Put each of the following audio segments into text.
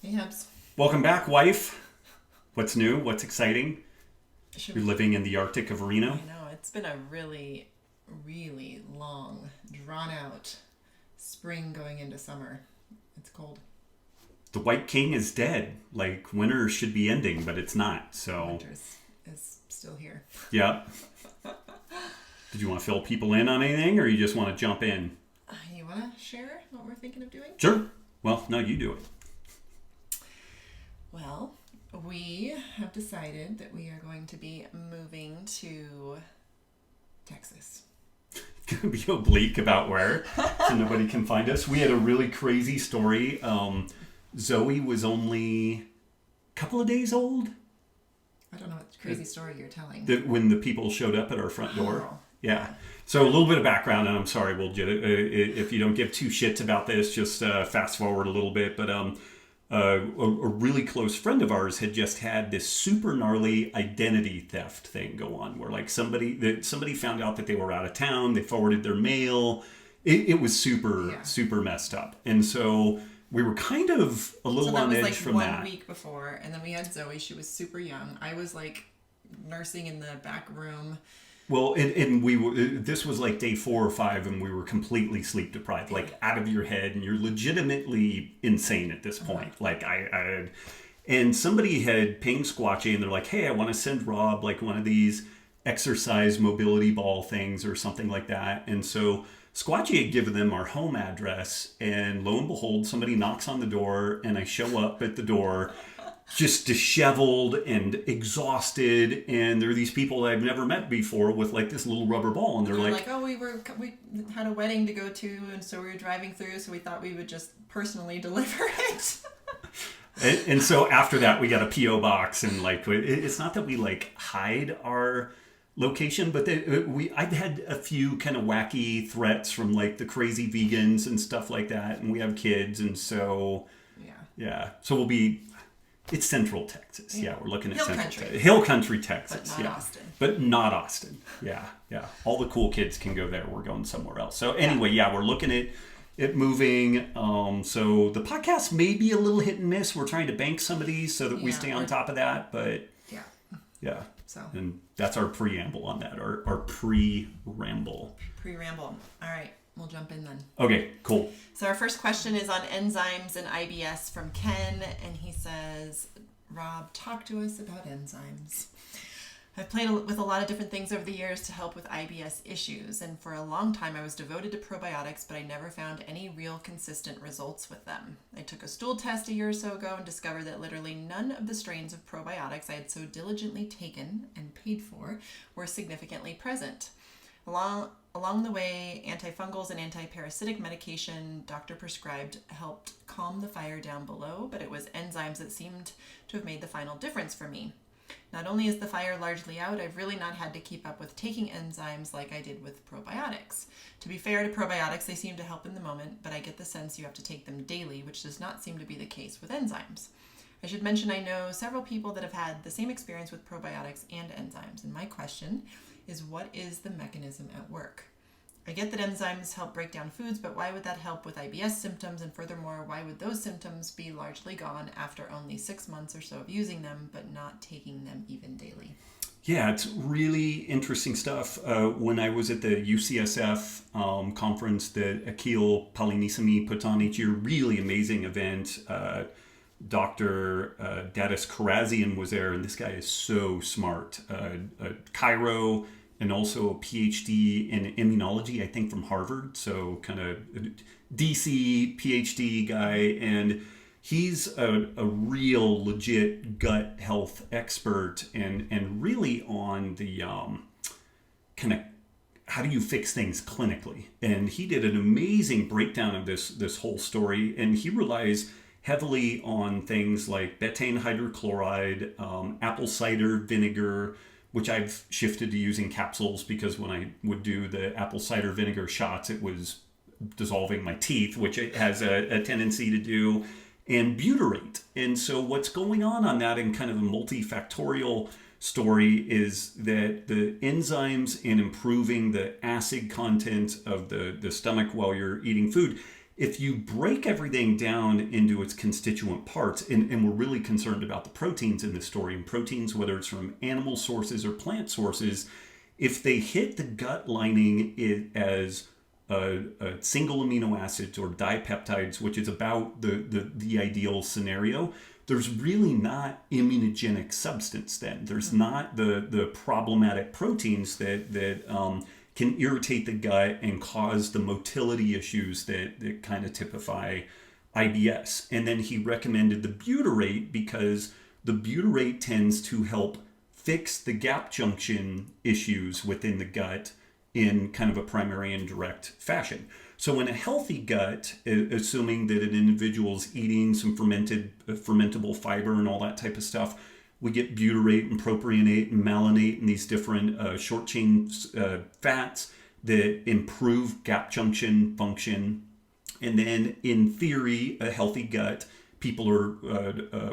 Hey, Hebs. Welcome back, wife. What's new? What's exciting? You're living in the Arctic of Reno. I know. It's been a really, really long, drawn-out spring going into summer. It's cold. The White King is dead. Like, winter should be ending, but it's not. So Winter is still here. Yeah. Did you want to fill people in on anything, or you just want to jump in? You want to share what we're thinking of doing? Sure. Well, no, you do it. Well, we have decided that we are going to be moving to Texas. It's going to be oblique about where, so nobody can find us. We had a really crazy story. Zoe was only a couple of days old. I don't know what crazy story you're telling. When the people showed up at our front door. Oh. Yeah. So a little bit of background, and I'm sorry, if you don't give two shits about this, just fast forward a little bit. But a really close friend of ours had just had this super gnarly identity theft thing go on, where like somebody found out that they were out of town, they forwarded their mail. It was super messed up, and so we were kind of a little on edge from that. So that was like 1 week before, and then we had Zoe. She was super young. I was like nursing in the back room. Well, and we were, this was like day 4 or 5, and we were completely sleep deprived, like out of your head, and you're legitimately insane at this point. Like and somebody had pinged Squatchy, and they're like, hey, I want to send Rob like one of these exercise mobility ball things or something like that. And so Squatchy had given them our home address, and lo and behold, somebody knocks on the door, and I show up at the door just disheveled and exhausted, and there are these people that I've never met before with like this little rubber ball, and they're like, oh, we had a wedding to go to, and so we were driving through, so we thought we would just personally deliver it. and so after that we got a P.O. box, and like it's not that we like hide our location, but I've had a few kind of wacky threats from like the crazy vegans and stuff like that, and we have kids, and so so we'll be. It's Central Texas. Yeah, we're looking at Hill Country, Texas. But not Austin. But not Austin. Yeah. All the cool kids can go there. We're going somewhere else. So anyway, we're looking at it moving. So the podcast may be a little hit and miss. We're trying to bank some of these so that we stay on top of that. But yeah. So and that's our preamble on that. Our pre-ramble. Pre-ramble. All right. We'll jump in then. Okay, cool. So our first question is on enzymes and IBS from Ken, and he says, Rob, talk to us about enzymes. I've played with a lot of different things over the years to help with IBS issues, and for a long time I was devoted to probiotics, but I never found any real consistent results with them. I took a stool test a year or so ago and discovered that literally none of the strains of probiotics I had so diligently taken and paid for were significantly present. Along the way, antifungals and antiparasitic medication doctor prescribed helped calm the fire down below, but it was enzymes that seemed to have made the final difference for me. Not only is the fire largely out, I've really not had to keep up with taking enzymes like I did with probiotics. To be fair to probiotics, they seem to help in the moment, but I get the sense you have to take them daily, which does not seem to be the case with enzymes. I should mention I know several people that have had the same experience with probiotics and enzymes, and my question is, what is the mechanism at work? I get that enzymes help break down foods, but why would that help with IBS symptoms? And furthermore, why would those symptoms be largely gone after only 6 months or so of using them, but not taking them even daily? Yeah, it's really interesting stuff. When I was at the UCSF conference that Akil Palanisamy puts on each year, really amazing event. Dr. Dadis Karazian was there, and this guy is so smart. Cairo, and also a PhD in immunology, I think from Harvard. So kind of DC PhD guy. And he's a real legit gut health expert and really on the kind of how do you fix things clinically. And he did an amazing breakdown of this whole story. And he relies heavily on things like betaine hydrochloride, apple cider vinegar, which I've shifted to using capsules because when I would do the apple cider vinegar shots, it was dissolving my teeth, which it has a tendency to do, and butyrate. And so what's going on that in kind of a multifactorial story is that the enzymes in improving the acid content of the stomach while you're eating food if you break everything down into its constituent parts, and we're really concerned about the proteins in this story, and proteins, whether it's from animal sources or plant sources, if they hit the gut lining as a single amino acids or dipeptides, which is about the ideal scenario, there's really not immunogenic substance then. There's not the problematic proteins that can irritate the gut and cause the motility issues that kind of typify IBS. And then he recommended the butyrate because the butyrate tends to help fix the gap junction issues within the gut in kind of a primary and direct fashion. So in a healthy gut, assuming that an individual's eating some fermentable fiber and all that type of stuff, we get butyrate and propionate and malonate and these different short chain fats that improve gap junction function. And then in theory, a healthy gut, people are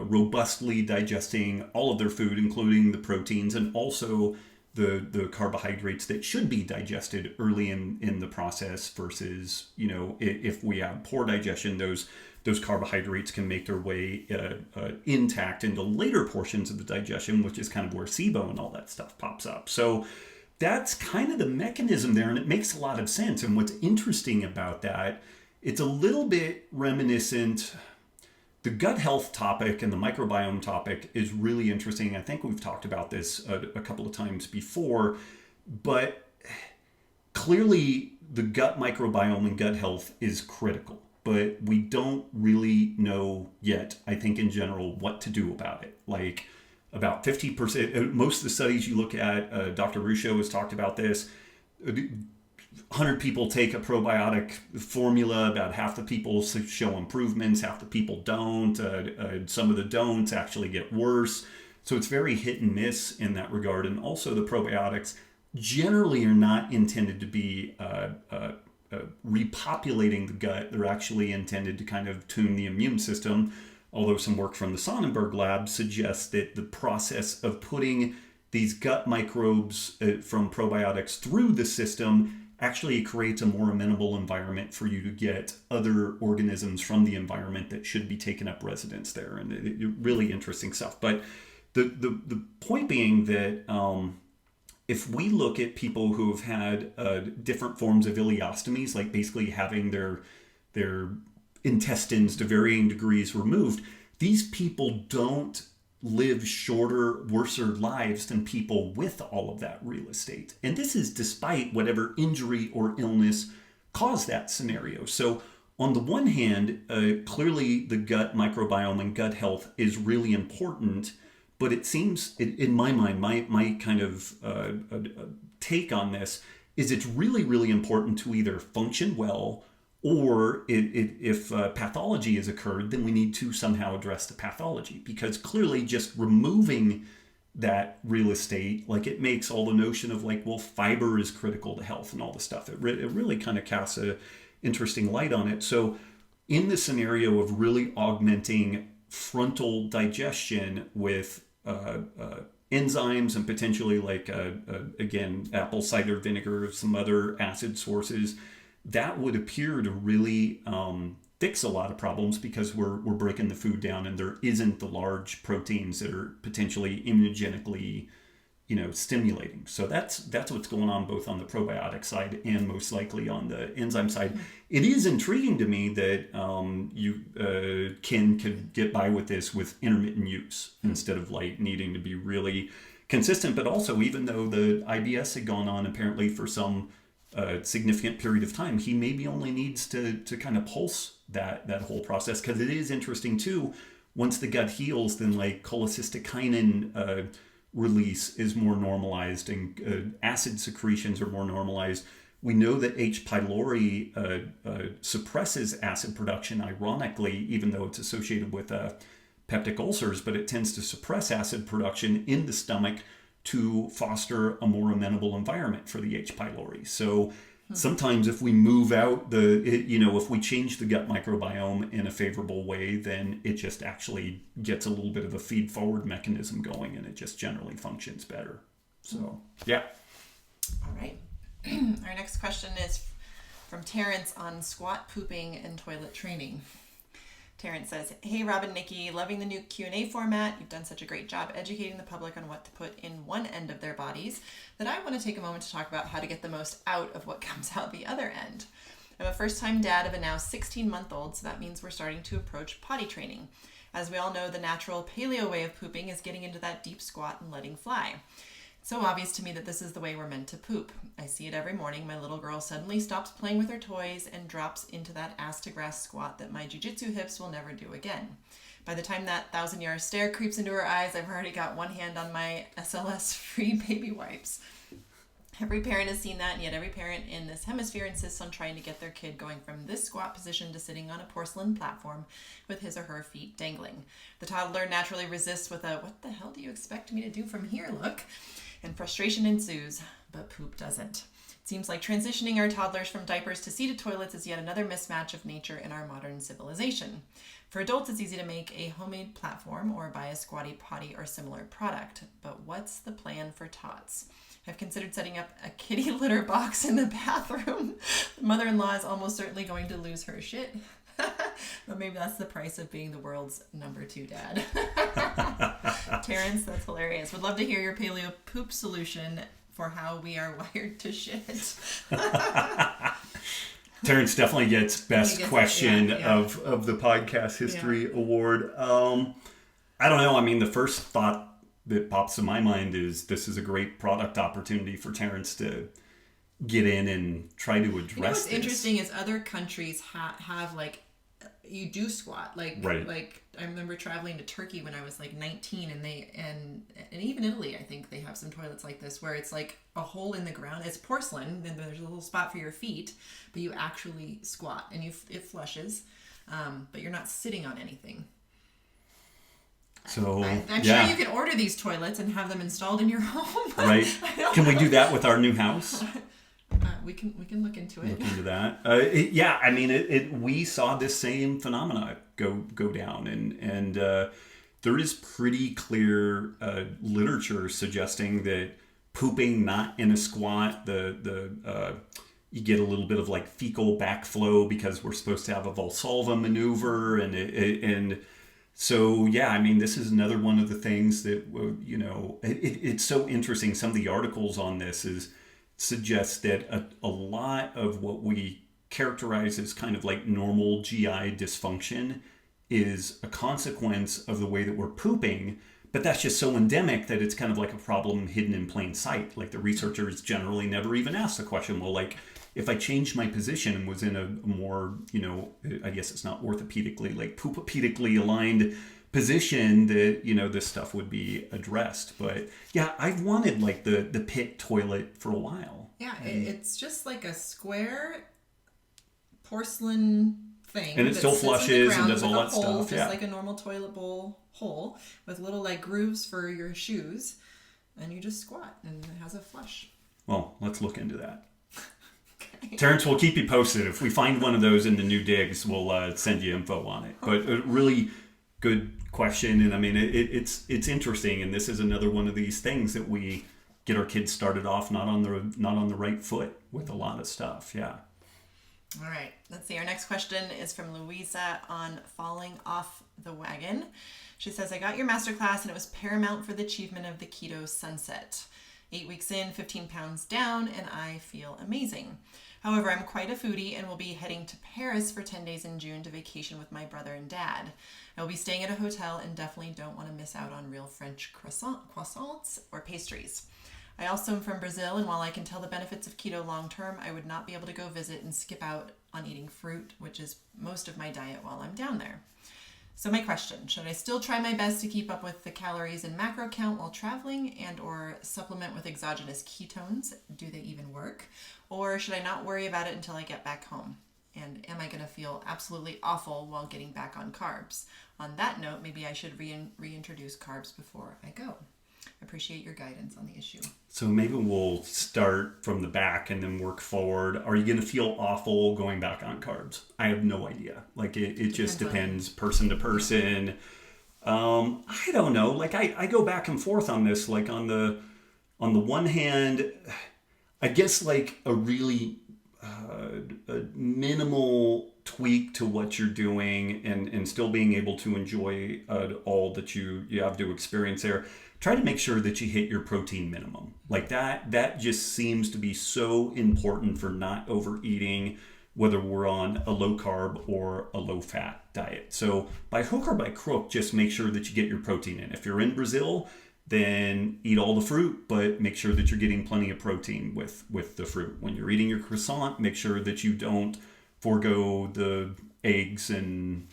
robustly digesting all of their food, including the proteins and also the carbohydrates that should be digested early in the process versus, if we have poor digestion, those carbohydrates can make their way intact into later portions of the digestion, which is kind of where SIBO and all that stuff pops up. So that's kind of the mechanism there, and it makes a lot of sense. And what's interesting about that, it's a little bit reminiscent. The gut health topic and the microbiome topic is really interesting. I think we've talked about this a couple of times before, but clearly the gut microbiome and gut health is critical. But we don't really know yet, I think in general, what to do about it. Like about 50%, most of the studies you look at, Dr. Ruscio has talked about this, 100 people take a probiotic formula, about half the people show improvements, half the people don't, some of the don'ts actually get worse. So it's very hit and miss in that regard. And also the probiotics generally are not intended to be repopulating the gut. They're actually intended to kind of tune the immune system, although some work from the Sonnenberg lab suggests that the process of putting these gut microbes from probiotics through the system actually creates a more amenable environment for you to get other organisms from the environment that should be taking up residence there. And really interesting stuff. But the point being that if we look at people who have had different forms of ileostomies, like basically having their intestines to varying degrees removed, these people don't live shorter, worser lives than people with all of that real estate. And this is despite whatever injury or illness caused that scenario. So on the one hand, clearly the gut microbiome and gut health is really important, but it seems, in my mind, my kind of take on this is it's really, really important to either function well, or if pathology has occurred, then we need to somehow address the pathology, because clearly just removing that real estate, like it makes all the notion of like, well, fiber is critical to health and all the stuff. It really kind of casts a interesting light on it. So in the scenario of really augmenting frontal digestion with enzymes and potentially like, again, apple cider vinegar, some other acid sources, that would appear to really fix a lot of problems, because we're breaking the food down and there isn't the large proteins that are potentially immunogenically, stimulating. So that's what's going on both on the probiotic side and most likely on the enzyme side. It is intriguing to me that you can get by with this with intermittent use instead of like needing to be really consistent. But also, even though the IBS had gone on apparently for some significant period of time, he maybe only needs to kind of pulse that whole process, because it is interesting too. Once the gut heals, then like cholecystokinin release is more normalized and acid secretions are more normalized. We know that H. pylori suppresses acid production, ironically, even though it's associated with peptic ulcers, but it tends to suppress acid production in the stomach to foster a more amenable environment for the H. pylori. So sometimes if we move out if we change the gut microbiome in a favorable way, then it just actually gets a little bit of a feed forward mechanism going, and it just generally functions better. So, yeah. All right. Our next question is from Terrence on squat pooping and toilet training. Terrence says, "Hey, Robb and Nicki, loving the new Q&A format. You've done such a great job educating the public on what to put in one end of their bodies that I want to take a moment to talk about how to get the most out of what comes out the other end. I'm a first-time dad of a now 16-month-old, so that means we're starting to approach potty training. As we all know, the natural paleo way of pooping is getting into that deep squat and letting fly. It's so obvious to me that this is the way we're meant to poop. I see it every morning. My little girl suddenly stops playing with her toys and drops into that ass-to-grass squat that my jiu-jitsu hips will never do again. By the time that 1,000-yard stare creeps into her eyes, I've already got one hand on my SLS-free baby wipes. Every parent has seen that, and yet every parent in this hemisphere insists on trying to get their kid going from this squat position to sitting on a porcelain platform with his or her feet dangling. The toddler naturally resists with a, "What the hell do you expect me to do from here?" look, and frustration ensues, but poop doesn't. It seems like transitioning our toddlers from diapers to seated toilets is yet another mismatch of nature in our modern civilization. For adults, it's easy to make a homemade platform or buy a squatty potty or similar product, but what's the plan for tots? I've considered setting up a kitty litter box in the bathroom. The mother-in-law is almost certainly going to lose her shit. But maybe that's the price of being the world's number 2 dad. Terrence, that's hilarious. Would love to hear your paleo poop solution for how we are wired to shit. Terrence definitely gets best question of the podcast history award. I don't know. I mean, the first thought that pops in my mind is this is a great product opportunity for Terrence to get in and try to address what's interesting is other countries have like, you do squat. Like I remember traveling to Turkey when I was like 19, and even Italy, I think they have some toilets like this where it's like a hole in the ground. It's porcelain, and there's a little spot for your feet, but you actually squat and it flushes, but you're not sitting on anything. So I'm sure you can order these toilets and have them installed in your home. Right? Can we do that with our new house? We can look into it. Look into that. I mean, we saw this same phenomena go down, and there is pretty clear literature suggesting that pooping not in a squat, you get a little bit of like fecal backflow because we're supposed to have a Valsalva maneuver, and so, I mean, this is another one of the things that, it's so interesting. Some of the articles on this suggest that a lot of what we characterize as kind of like normal GI dysfunction is a consequence of the way that we're pooping, but that's just so endemic that it's kind of like a problem hidden in plain sight. Like the researchers generally never even ask the question, well, like, if I changed my position and was in a more, I guess it's not orthopedically, like poopopedically aligned position, that, this stuff would be addressed. But I've wanted like the pit toilet for a while. Yeah, it's just like a square porcelain thing. And it still flushes and does all that stuff. Just like a normal toilet bowl hole with little like grooves for your shoes. And you just squat and it has a flush. Well, let's look into that. Terrence, we'll keep you posted. If we find one of those in the new digs, we'll send you info on it. But a really good question, and I mean, it's interesting. And this is another one of these things that we get our kids started off not on the right foot with a lot of stuff. Yeah. All right. Let's see. Our next question is from Louisa on falling off the wagon. She says, "I got your masterclass, and it was paramount for the achievement of the keto sunset. 8 weeks in, 15 pounds down, and I feel amazing. However, I'm quite a foodie and will be heading to Paris for 10 days in June to vacation with my brother and dad. I will be staying at a hotel and definitely don't want to miss out on real French croissants or pastries. I also am from Brazil, and while I can tell the benefits of keto long term, I would not be able to go visit and skip out on eating fruit, which is most of my diet while I'm down there. So my question, should I still try my best to keep up with the calories and macro count while traveling and or supplement with exogenous ketones? Do they even work? Or should I not worry about it until I get back home? And am I going to feel absolutely awful while getting back on carbs? On that note, maybe I should reintroduce carbs before I go. Appreciate your guidance on the issue." So maybe we'll start from the back and then work forward. Are you going to feel awful going back on carbs? I have no idea. Like it just depends person to person. I don't know. Like I go back and forth on this. Like on the one hand, I guess like a really a minimal tweak to what you're doing and still being able to enjoy all that you have to experience there, try to make sure that you hit your protein minimum. Like that just seems to be so important for not overeating, whether we're on a low carb or a low fat diet. So by hook or by crook, just make sure that you get your protein in. If you're in Brazil, then eat all the fruit, but make sure that you're getting plenty of protein with the fruit. When you're eating your croissant, make sure that you don't forego the eggs and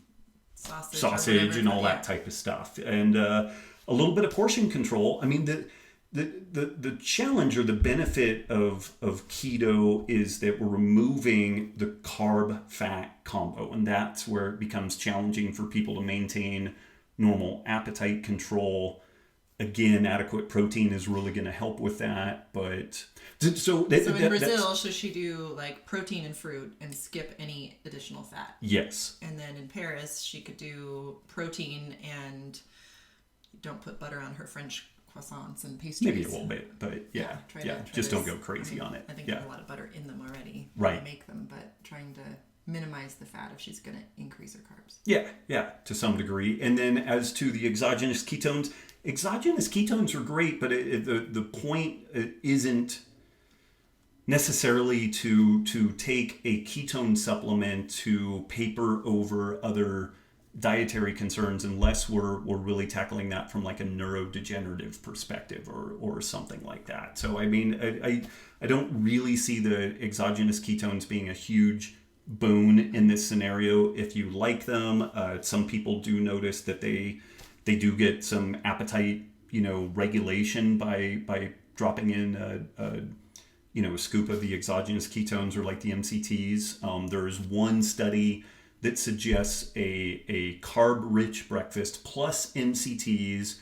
sausage and all that type of stuff. And a little bit of portion control. I mean, the challenge or the benefit of keto is that we're removing the carb-fat combo, and that's where it becomes challenging for people to maintain normal appetite control. Again, adequate protein is really going to help with that. But so in Brazil, should she do like protein and fruit and skip any additional fat? Yes. And then in Paris, she could do protein and don't put butter on her French croissants and pastries. Maybe a little bit, but just don't go crazy on it. I think there's a lot of butter in them already. Right. To make them, but trying to minimize the fat if she's going to increase her carbs. Yeah, to some degree. And then as to the exogenous ketones are great, but the point isn't necessarily to take a ketone supplement to paper over other dietary concerns unless we're really tackling that from like a neurodegenerative perspective or something like that. So I mean, I don't really see the exogenous ketones being a huge boon in this scenario. If you like them, some people do notice that they do get some appetite, regulation by dropping in a scoop of the exogenous ketones or like the MCTs. There's one study that suggests a carb-rich breakfast plus MCTs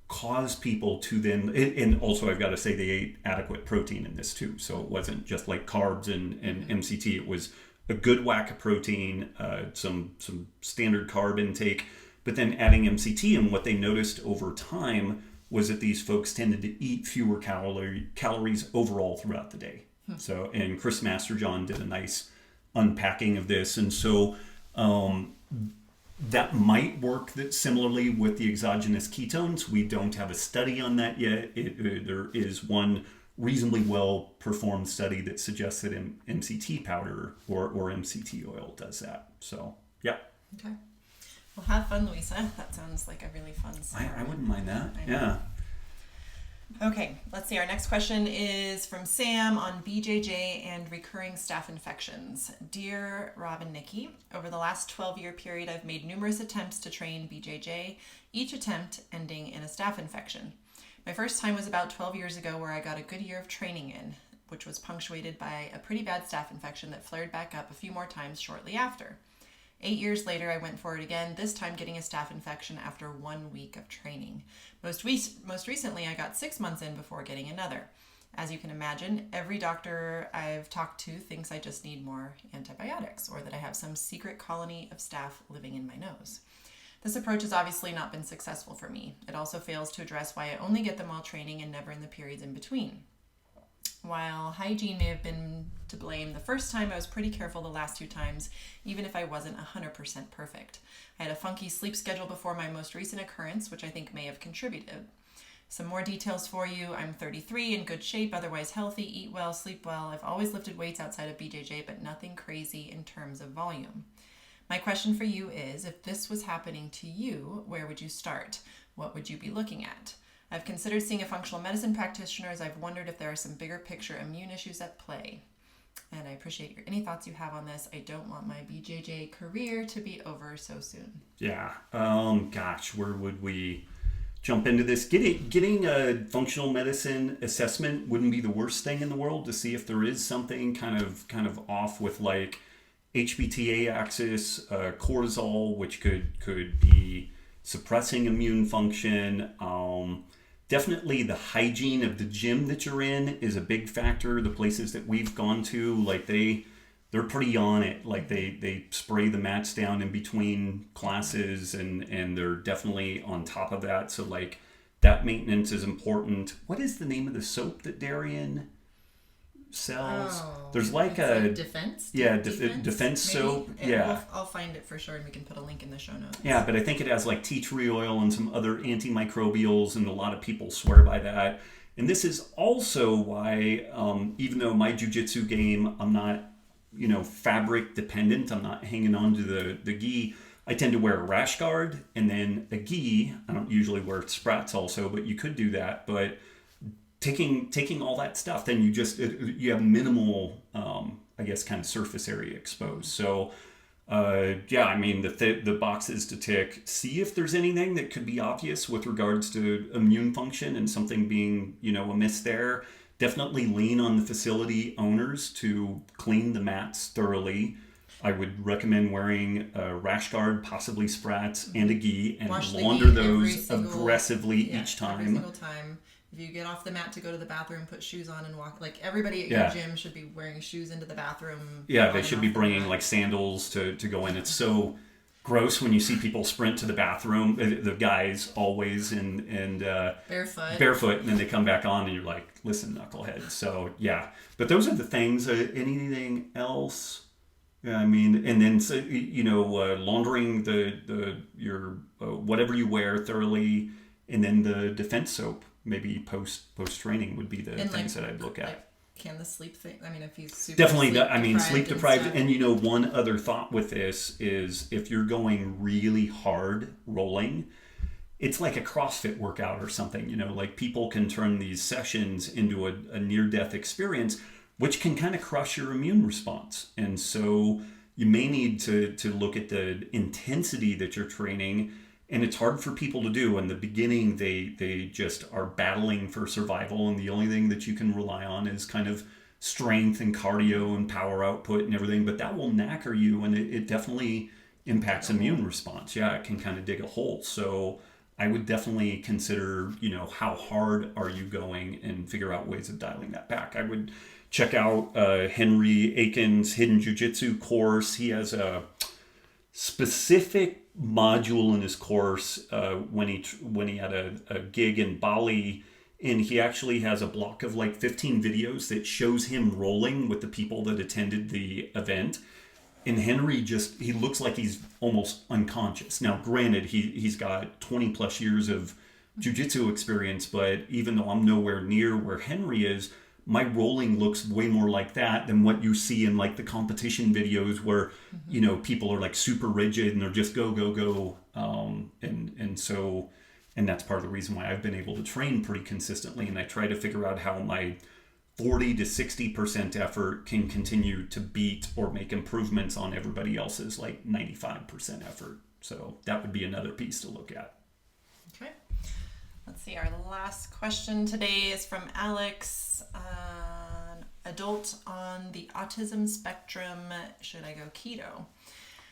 cause people to then, and also I've got to say they ate adequate protein in this too. So it wasn't just like carbs and MCT. It was a good whack of protein, some standard carb intake, but then adding MCT. And what they noticed over time was that these folks tended to eat fewer calories overall throughout the day. So, and Chris Masterjohn did a nice unpacking of this. And so that might work similarly with the exogenous ketones. We don't have a study on that yet. There is one reasonably well performed study that suggests that MCT powder or MCT oil does that. So, yeah. Okay. Well, have fun, Louisa. That sounds like a really fun summer. I wouldn't mind that. Yeah. Okay, let's see. Our next question is from Sam on BJJ and recurring staph infections. Dear Robb and Nicki, over the last 12-year period, I've made numerous attempts to train BJJ, each attempt ending in a staph infection. My first time was about 12 years ago, where I got a good year of training in, which was punctuated by a pretty bad staph infection that flared back up a few more times shortly after. 8 years later, I went for it again, this time getting a staph infection after 1 week of training. Most recently, I got 6 months in before getting another. As you can imagine, every doctor I've talked to thinks I just need more antibiotics or that I have some secret colony of staph living in my nose. This approach has obviously not been successful for me. It also fails to address why I only get them while training and never in the periods in between. While hygiene may have been to blame the first time, I was pretty careful the last 2 times, even if I wasn't 100% perfect. I had a funky sleep schedule before my most recent occurrence, which I think may have contributed. Some more details for you. I'm 33, in good shape, otherwise healthy, eat well, sleep well. I've always lifted weights outside of BJJ, but nothing crazy in terms of volume. My question for you is, if this was happening to you, where would you start? What would you be looking at? I've considered seeing a functional medicine practitioner, as I've wondered if there are some bigger picture immune issues at play. And I appreciate any thoughts you have on this. I don't want my BJJ career to be over so soon. Yeah. Gosh, where would we jump into this? Getting a functional medicine assessment wouldn't be the worst thing in the world to see if there is something kind of off with like HPTA axis, cortisol, which could be suppressing immune function. Definitely the hygiene of the gym that you're in is a big factor. The places that we've gone to, like they're pretty on it. Like they spray the mats down in between classes and they're definitely on top of that. So like that maintenance is important. What is the name of the soap that Darian cells. Oh, There's like it's a defense. defense maybe? soap. And Yeah. I'll find it for sure, and we can put a link in the show notes. Yeah, but I think it has like tea tree oil and some other antimicrobials, and a lot of people swear by that. And this is also why, even though my jiu-jitsu game, I'm not, fabric dependent. I'm not hanging on to the gi. I tend to wear a rash guard and then a gi. I don't usually wear sprats also, but you could do that. But taking all that stuff, then you have minimal, I guess, kind of surface area exposed. So, the boxes to tick. See if there's anything that could be obvious with regards to immune function and something being, amiss there. Definitely lean on the facility owners to clean the mats thoroughly. I would recommend wearing a rash guard, possibly sprats, and a gi, and launder those aggressively each time. Every single time. If you get off the mat to go to the bathroom, put shoes on and walk. Like, everybody at your gym should be wearing shoes into the bathroom. Yeah, they should be bringing like sandals to go in. It's so gross when you see people sprint to the bathroom. The guys always and barefoot, and then they come back on, and you're like, listen, knucklehead. So yeah, but those are the things. Anything else? And then laundering your whatever you wear thoroughly, and then the defense soap. Maybe post training would be the things that I'd look at. Can the sleep thing? I mean, if he's super sleep deprived. And one other thought with this is if you're going really hard rolling, it's like a CrossFit workout or something. Like people can turn these sessions into a near-death experience, which can kind of crush your immune response. And so you may need to look at the intensity that you're training. And it's hard for people to do. In the beginning, they just are battling for survival, and the only thing that you can rely on is kind of strength and cardio and power output and everything. But that will knacker you, and it definitely impacts immune response. Yeah, it can kind of dig a hole. So I would definitely consider, how hard are you going, and figure out ways of dialing that back. I would check out Henry Aiken's Hidden Jiu-Jitsu course. He has a specific module in his course when he had a gig in Bali, and he actually has a block of like 15 videos that shows him rolling with the people that attended the event. And Henry he looks like he's almost unconscious. Now granted, he's got 20 plus years of jiu-jitsu experience, but even though I'm nowhere near where Henry is, my rolling looks way more like that than what you see in like the competition videos where, people are like super rigid and they're just go, go, go. And that's part of the reason why I've been able to train pretty consistently. And I try to figure out how my 40 to 60% effort can continue to beat or make improvements on everybody else's like 95% effort. So that would be another piece to look at. Okay. Let's see, our last question today is from Alex. Adult on the autism spectrum, should I go keto?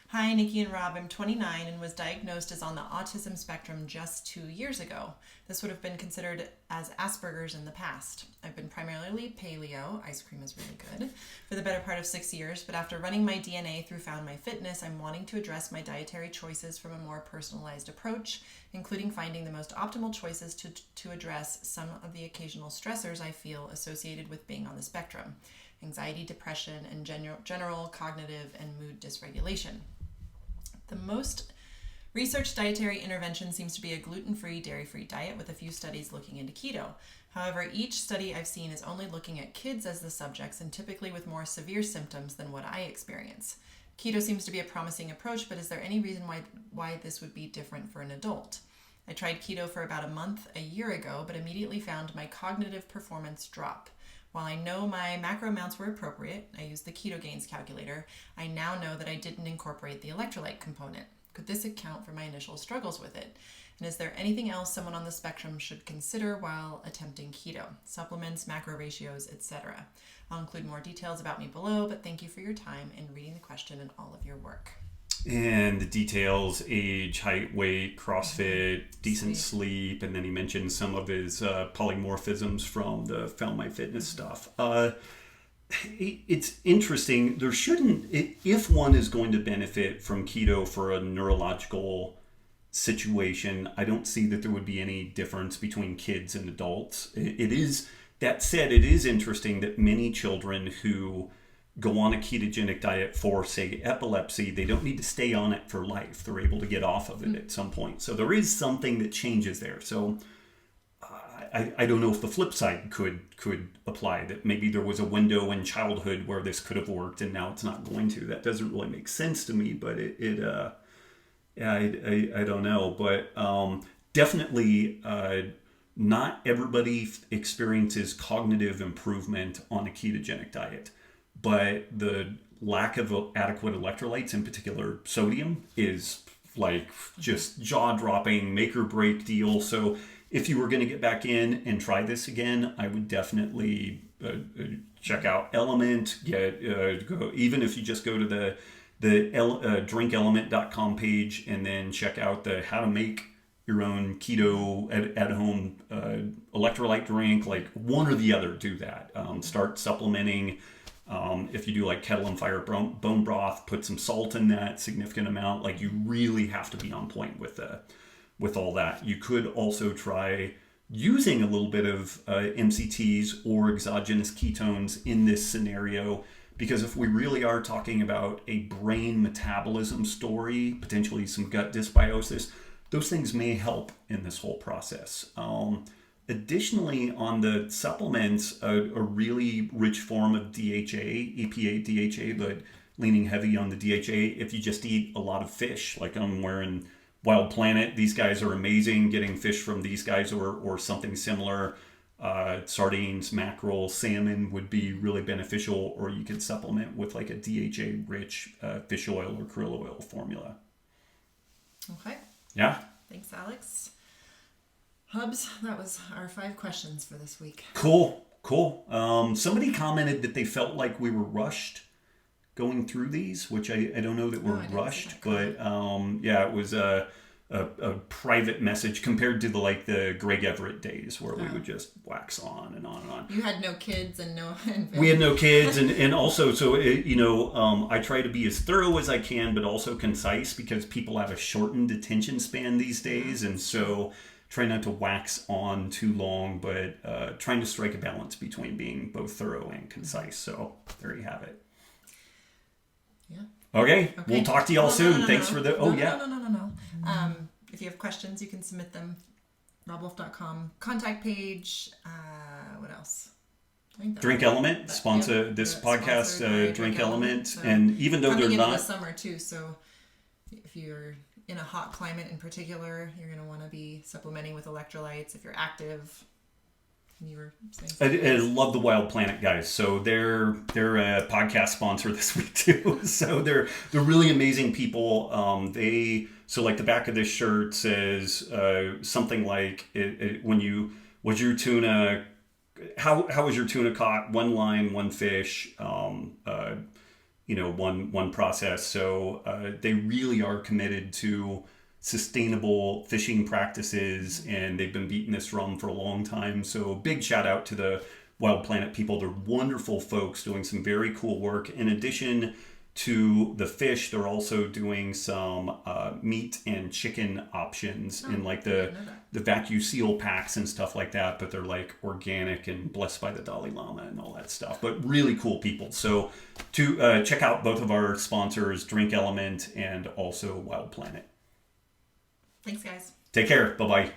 Hi, Nicki and Robb. I'm 29 and was diagnosed as on the autism spectrum just 2 years ago. This would have been considered as Asperger's in the past. I've been primarily paleo, ice cream is really good, for the better part of 6 years, but after running my DNA through Found My Fitness, I'm wanting to address my dietary choices from a more personalized approach, including finding the most optimal choices to address some of the occasional stressors I feel associated with being on the spectrum: anxiety, depression, and general cognitive and mood dysregulation. The most researched dietary intervention seems to be a gluten-free, dairy-free diet, with a few studies looking into keto. However, each study I've seen is only looking at kids as the subjects, and typically with more severe symptoms than what I experience. Keto seems to be a promising approach, but is there any reason why this would be different for an adult? I tried keto for about a month a year ago, but immediately found my cognitive performance drop. While I know my macro amounts were appropriate, I used the Keto Gains calculator, I now know that I didn't incorporate the electrolyte component. Could this account for my initial struggles with it? And is there anything else someone on the spectrum should consider while attempting keto? Supplements, macro ratios, etc. I'll include more details about me below, but thank you for your time in reading the question and all of your work. And the details: age, height, weight, CrossFit, decent sleep, and then he mentioned some of his polymorphisms from the Found My Fitness stuff. It's interesting. There shouldn't, if one is going to benefit from keto for a neurological situation, I don't see that there would be any difference between kids and adults. It is That said, it is interesting that many children who go on a ketogenic diet for, say, epilepsy, they don't need to stay on it for life. They're able to get off of it at some point. So there is something that changes there. So I don't know if the flip side could apply, that maybe there was a window in childhood where this could have worked and now it's not going to. That doesn't really make sense to me, but I don't know. But definitely not everybody experiences cognitive improvement on a ketogenic diet, but the lack of adequate electrolytes, in particular sodium, is like just jaw-dropping, make or break deal. So if you were going to get back in and try this again, I would definitely check out Element. Even if you just go to the drinkelement.com page and then check out the how to make your own keto at home electrolyte drink, like one or the other, do that. Start supplementing. If you do like kettle and fire bone broth, put some salt in that, significant amount. Like you really have to be on point with all that. You could also try using a little bit of MCTs or exogenous ketones in this scenario, because if we really are talking about a brain metabolism story, potentially some gut dysbiosis, those things may help in this whole process. Additionally, on the supplements, a really rich form of DHA, EPA, DHA, but leaning heavy on the DHA, if you just eat a lot of fish, like I'm wearing Wild Planet, these guys are amazing. Getting fish from these guys or something similar, sardines, mackerel, salmon would be really beneficial, or you could supplement with like a DHA-rich fish oil or krill oil formula. Okay. Yeah. Thanks, Alex. Hubs, that was our 5 questions for this week. Cool. Somebody commented that they felt like we were rushed going through these, which I don't know that we're rushed, but it was a private message compared to the Greg Everett days where we would just wax on and on and on. You had no kids and no... We had no kids, and also, so I try to be as thorough as I can, but also concise, because people have a shortened attention span these days, and so try not to wax on too long, but trying to strike a balance between being both thorough and concise. So there you have it. Yeah. Okay. We'll talk to y'all soon. Thanks for the... No. If you have questions, you can submit them. RobbWolf.com contact page. What else? Drink Element. Sponsor this podcast. Drink Element. So and even though they're not... the summer too, so if you're in a hot climate in particular, you're going to want to be supplementing with electrolytes. If you're active... You were saying I love the Wild Planet guys. So they're a podcast sponsor this week too. So they're really amazing people. So like the back of this shirt says something like was your tuna, how was your tuna caught? One line, one fish, one process. So they really are committed to sustainable fishing practices, and they've been beating this drum for a long time. So big shout out to the Wild Planet people. They're wonderful folks doing some very cool work. In addition to the fish, they're also doing some meat and chicken options in like the vacuum packs and stuff like that, but they're like organic and blessed by the Dalai Lama and all that stuff, but really cool people. So to check out both of our sponsors, Drink Element and also Wild Planet. Thanks, guys. Take care. Bye-bye.